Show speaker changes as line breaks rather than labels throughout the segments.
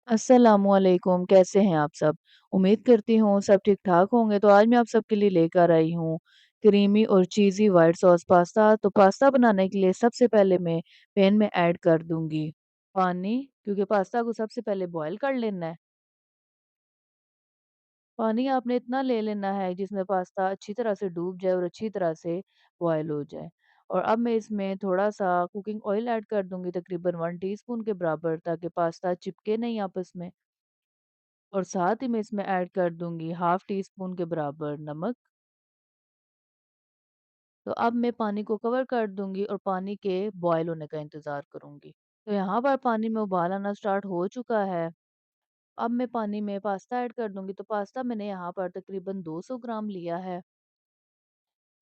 अस्सलामुअलैकुम, कैसे हैं आप सब? उम्मीद करती हूँ सब ठीक-ठाक होंगे। तो आज मैं आप सबके लिए लेकर आई हूँ क्रीमी और चीज़ी व्हाइट सॉस पास्ता। तो पास्ता बनाने के लिए सबसे पहले मैं पैन में ऐड कर दूँगी पानी, क्योंकि पास्ता को सबसे पहले बॉयल कर लेना है। पानी आपने इतना ले लेना है जिसमें पास्ता अच्छी तरह से डूब जाए और अच्छी तरह से बॉयल हो जाए। और अब मैं इसमें थोड़ा-सा कुकिंग ऑयल ऐड कर दूँगी, तकरीबन 1 टीस्पून के बराबर, ताकि पास्ता चिपके नहीं आपस में। और साथ ही मैं इसमें ऐड कर दूँगी हाफ़ टी स्पून के बराबर नमक। तो अब मैं पानी को कवर कर दूँगी और पानी के बॉयल होने का इंतज़ार करूँगी। तो यहाँ पर पानी में उबाल आना स्टार्ट हो चुका है। अब मैं पानी में पास्ता ऐड कर दूँगी। तो पास्ता मैंने यहाँ पर तकरीबन 200 ग्राम लिया है।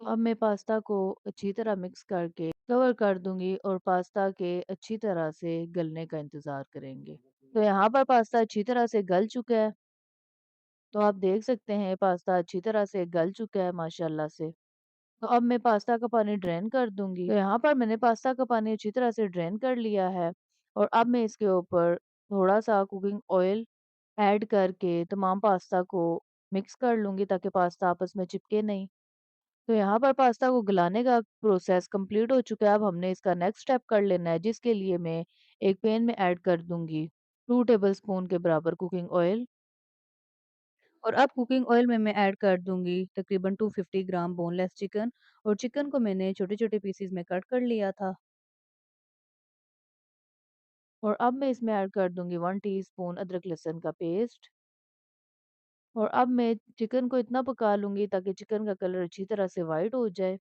तो अब मैं पास्ता को अच्छी तरह मिक्स करके कवर कर दूँगी और पास्ता के अच्छी तरह से गलने का इंतज़ार करेंगे। तो यहाँ पर पास्ता अच्छी तरह से गल चुका है। तो आप देख सकते हैं पास्ता अच्छी तरह से गल चुका है माशाल्लाह से। तो अब मैं पास्ता का पानी ड्रेन कर दूँगी। तो यहाँ पर मैंने पास्ता का पानी अच्छी तरह से ड्रेन कर लिया है और अब मैं इसके ऊपर थोड़ा-सा कुकिंग ऑयल ऐड करके तमाम पास्ता को मिक्स कर लूँगी, ताकि पास्ता आपस में चिपके नहीं। तो यहाँ पर पास्ता को गलाने का प्रोसेस कंप्लीट हो चुका है। अब हमने इसका नेक्स्ट स्टेप कर लेना है, जिसके लिए मैं एक पैन में ऐड कर दूँगी 2 टेबलस्पून के बराबर कुकिंग ऑयल। और अब कुकिंग ऑयल में मैं ऐड कर दूँगी तकरीबन 250 ग्राम बोनलेस चिकन, और चिकन को मैंने छोटे-छोटे पीसेज़ में कट कर लिया था। और अब मैं इसमें ऐड कर दूँगी 1 टीस्पून अदरक लहसुन का पेस्ट। और अब मैं चिकन को इतना पका लूँगी ताकि चिकन का कलर अच्छी तरह से व्हाइट हो जाए।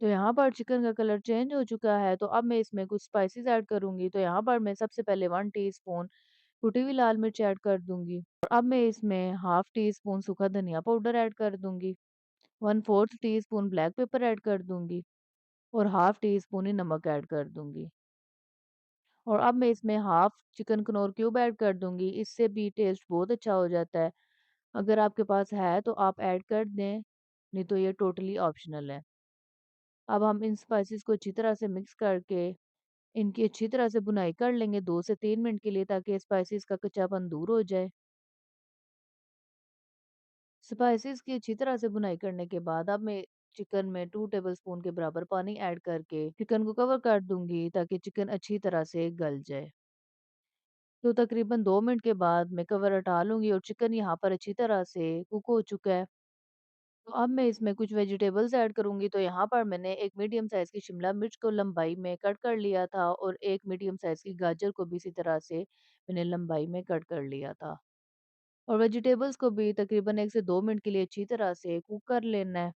तो यहाँ पर चिकन का कलर चेंज हो चुका है, तो अब मैं इसमें कुछ स्पाइसेस ऐड करूँगी। तो यहाँ पर मैं सबसे पहले 1 टीस्पून कुटी हुई लाल मिर्च ऐड कर दूँगी। और अब मैं इसमें हाफ टी स्पून सूखा धनिया पाउडर ऐड कर दूँगी। 1/4 टीस्पून ब्लैक पेपर ऐड कर दूँगी और हाफ टी स्पून ही नमक ऐड कर दूँगी। और अब मैं इसमें half chicken Knorr cube add कर दूँगी, इससे भी टेस्ट बहुत अच्छा हो जाता है। अगर आपके पास है तो आप ऐड कर दें, नहीं तो ये टोटली ऑप्शनल है। अब हम इन स्पाइसेस को अच्छी तरह से मिक्स करके इनकी अच्छी तरह से भुनाई कर लेंगे 2 से 3 मिनट के लिए, ताकि स्पाइसेस का कच्चापन दूर हो जाए। स्पाइसेस की अच्छी तरह से भुनाई करने के बाद अब मैं चिकन में 2 टेबलस्पून के बराबर पानी ऐड करके चिकन को कवर कर दूंगी, ताकि चिकन अच्छी तरह से गल जाए। तो तकरीबन 2 मिनट के बाद मैं कवर हटा लूंगी और चिकन यहाँ पर अच्छी तरह से कुक हो चुका है। तो अब मैं इसमें कुछ वेजिटेबल्स ऐड करूंगी। तो यहाँ पर मैंने एक मीडियम साइज की शिमला मिर्च को लंबाई में कट कर लिया था और एक मीडियम साइज की गाजर को भी इसी तरह से मैंने लंबाई में कट कर लिया था। और वेजिटेबल्स को भी तकरीबन 1 से 2 मिनट के लिए अच्छी तरह से कुक कर लेना है।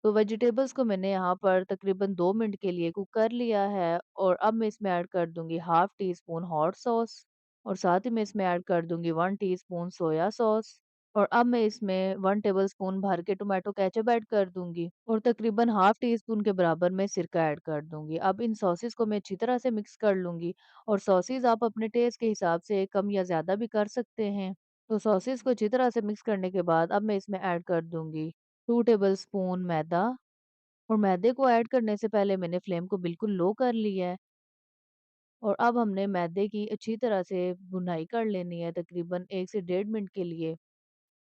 तो वेजिटेबल्स को मैंने यहाँ पर तकरीबन 2 मिनट के लिए कुक कर लिया है और अब मैं इसमें ऐड कर दूँगी half tea spoon hot sauce और साथ ही मैं इसमें ऐड कर दूँगी 1 टीस्पून सोया सॉस। और अब मैं इसमें 1 टेबलस्पून भर के टोमेटो केचअप ऐड कर दूँगी और तकरीबन हाफ टी स्पून के बराबर मैं सिरका ऐड कर दूँगी। अब इन सॉसेस को मैं अच्छी तरह से मिक्स कर लूँगी और सॉसेस आप अपने टेस्ट के हिसाब से कम या ज़्यादा भी कर सकते हैं। तो सॉसेस को अच्छी तरह से मिक्स करने के बाद अब मैं इसमें ऐड कर दूँगी 2 टेबलस्पून मैदा। और मैदे को ऐड करने से पहले मैंने फ्लेम को बिल्कुल लो कर लिया है। और अब हमने मैदे की अच्छी तरह से भुनाई कर लेनी है तकरीबन 1 से 1.5 मिनट के लिए।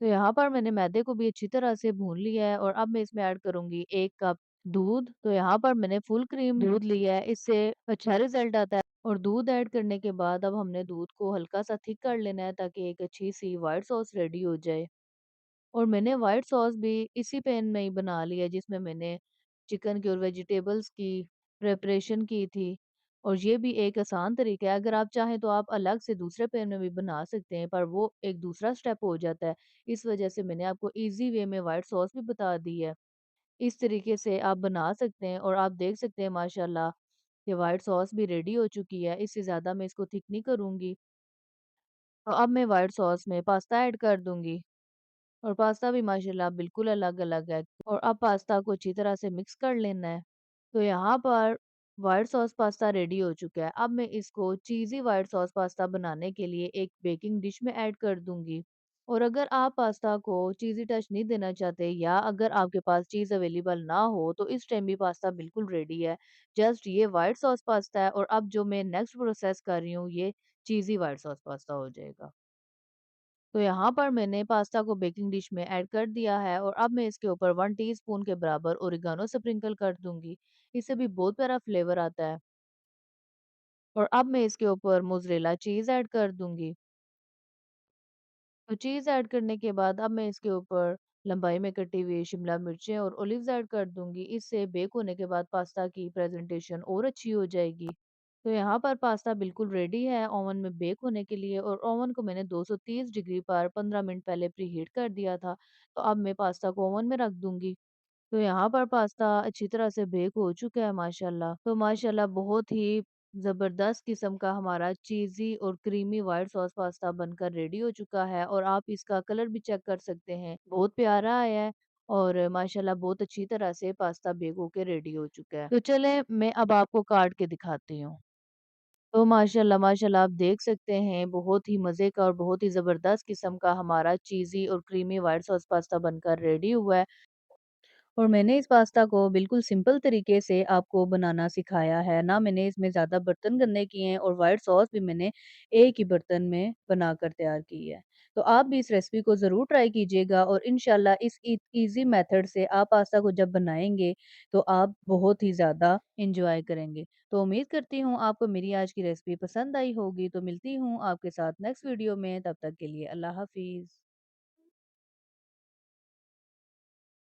तो यहाँ पर मैंने मैदे को भी अच्छी तरह से भून लिया है और अब मैं इसमें ऐड करूँगी 1 कप दूध। तो यहाँ पर मैंने फुल क्रीम दूध लिया है, इससे अच्छा रिज़ल्ट आता है। और दूध ऐड करने के बाद अब हमने दूध को हल्का-सा थिक कर लेना है, ताकि एक अच्छी-सी व्हाइट सॉस रेडी हो जाए। और मैंने व्हाइट सॉस भी इसी पैन में ही बना लिया जिसमें मैंने चिकन की और वेजिटेबल्स की प्रिपरेशन की थी। और ये भी एक आसान तरीका है, अगर आप चाहें तो आप अलग से दूसरे पैन में भी बना सकते हैं, पर वो एक दूसरा स्टेप हो जाता है। इस वजह से मैंने आपको इजी वे में व्हाइट सॉस भी बता दी है। इस तरीके से आप बना सकते हैं और आप देख सकते हैं माशाल्लाह कि व्हाइट सॉस भी रेडी हो चुकी है। इससे ज़्यादा मैं इसको थिक नहीं करूँगी। तो अब मैं व्हाइट सॉस में पास्ता ऐड कर दूँगी। और पास्ता भी माशाल्लाह बिल्कुल अलग-अलग है। और अब पास्ता को अच्छी तरह से मिक्स कर लेना है। तो यहाँ पर व्हाइट सॉस पास्ता रेडी हो चुका है। अब मैं इसको चीज़ी व्हाइट सॉस पास्ता बनाने के लिए एक बेकिंग डिश में ऐड कर दूँगी। और अगर आप पास्ता को चीज़ी टच नहीं देना चाहते या अगर आपके पास चीज़ अवेलेबल ना हो तो इस टाइम भी पास्ता बिल्कुल रेडी है। जस्ट ये व्हाइट सॉस पास्ता है और अब जो मैं नेक्स्ट प्रोसेस कर रही हूँ ये चीज़ी व्हाइट सॉस पास्ता हो जाएगा। तो यहाँ पर मैंने पास्ता को बेकिंग डिश में ऐड कर दिया है और अब मैं इसके ऊपर 1 टीस्पून के बराबर ओरिगानो स्प्रिंकल कर दूँगी। इससे भी बहुत प्यारा फ्लेवर आता है। और अब मैं इसके ऊपर मोज़रेला चीज़ ऐड कर दूँगी। तो चीज़ ऐड करने के बाद अब मैं इसके ऊपर लंबाई में कटी हुई शिमला मिर्चें और ओलिव्स ऐड कर दूँगी। इससे बेक होने के बाद पास्ता की प्रेज़ेंटेशन और अच्छी हो जाएगी। तो यहाँ पर पास्ता बिल्कुल रेडी है ओवन में बेक होने के लिए और ओवन को मैंने 230 डिग्री पर 15 मिनट पहले प्रीहीट कर दिया था। तो अब मैं पास्ता को ओवन में रख दूँगी। तो यहाँ पर पास्ता अच्छी तरह से बेक हो चुका है माशाल्लाह। तो माशाल्लाह बहुत ही ज़बरदस्त किस्म का हमारा चीज़ी और क्रीमी व्हाइट सॉस पास्ता बनकर रेडी हो चुका है और आप इसका कलर भी चेक कर सकते हैं। बहुत प्यारा आया है और माशाल्लाह बहुत अच्छी तरह से पास्ता बेक होके रेडी हो चुका है। तो चलें मैं अब आपको काट के दिखाती हूँ। तो माशाल्लाह, माशाल्लाह आप देख सकते हैं बहुत ही मज़े का और बहुत ही ज़बरदस्त किस्म का हमारा चीज़ी और क्रीमी व्हाइट सॉस पास्ता बनकर रेडी हुआ है। और मैंने इस पास्ता को बिल्कुल सिंपल तरीके से आपको बनाना सिखाया है, ना मैंने इसमें ज़्यादा बर्तन गंदे किए हैं और व्हाइट सॉस भी मैंने एक ही बर्तन में बनाकर तैयार की है। तो आप भी इस रेसिपी को ज़रूर ट्राई कीजिएगा और इंशाल्लाह इस ईज़ी मेथड से आप पास्ता को जब बनाएँगे, तो आप बहुत ही ज़्यादा एन्जॉय करेंगे। तो उम्मीद करती हूँ आपको मेरी आज की रेसिपी पसंद आई होगी, तो मिलती हूँ आपके साथ नेक्स्ट वीडियो में, तब तक के लिए अल्लाह हाफ़िज़।